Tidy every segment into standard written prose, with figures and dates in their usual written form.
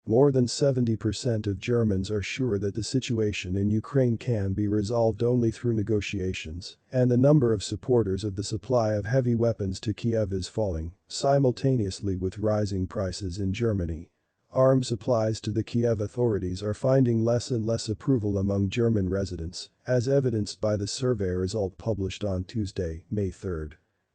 More than 70% of Germans are sure that the situation in Ukraine can be resolved only through negotiations, and the number of supporters of the supply of heavy weapons to Kiev is falling, simultaneously with rising prices in Germany. Arms supplies to the Kiev authorities are finding less and less approval among German residents, as evidenced by the survey result published on Tuesday, May 3.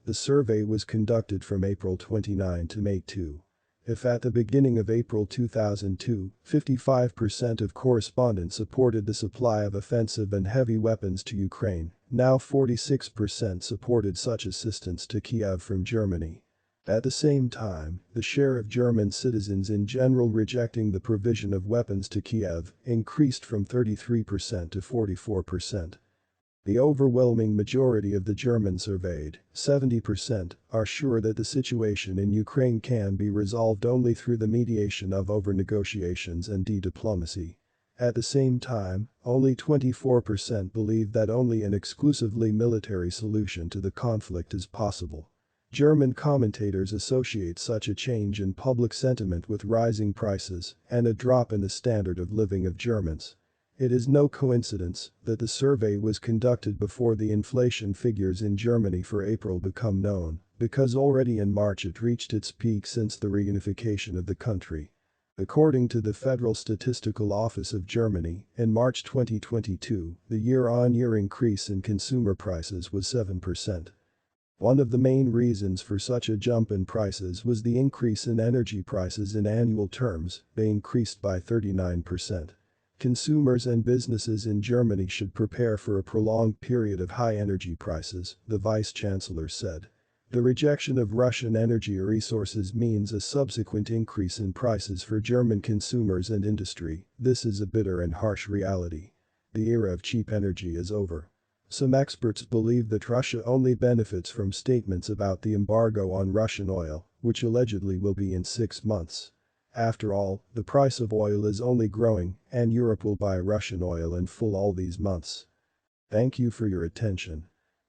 The survey was conducted from April 29 to May 2. If at the beginning of April 2002, 55% of correspondents supported the supply of offensive and heavy weapons to Ukraine, now 46% supported such assistance to Kiev from Germany. At the same time, the share of German citizens in general rejecting the provision of weapons to Kiev increased from 33% to 44%. The overwhelming majority of the Germans surveyed, 70%, are sure that the situation in Ukraine can be resolved only through the mediation of negotiations and diplomacy. At the same time, only 24% believe that only an exclusively military solution to the conflict is possible. German commentators associate such a change in public sentiment with rising prices and a drop in the standard of living of Germans. It is no coincidence that the survey was conducted before the inflation figures in Germany for April become known, because already in March it reached its peak since the reunification of the country. According to the Federal Statistical Office of Germany, in March 2022, the year-on-year increase in consumer prices was 7%. One of the main reasons for such a jump in prices was the increase in energy prices in annual terms, they increased by 39%. Consumers and businesses in Germany should prepare for a prolonged period of high energy prices, the vice-chancellor said. The rejection of Russian energy resources means a subsequent increase in prices for German consumers and industry. This is a bitter and harsh reality. The era of cheap energy is over. Some experts believe that Russia only benefits from statements about the embargo on Russian oil, which allegedly will be in 6 months. After all, the price of oil is only growing, and Europe will buy Russian oil in full all these months. Thank you for your attention.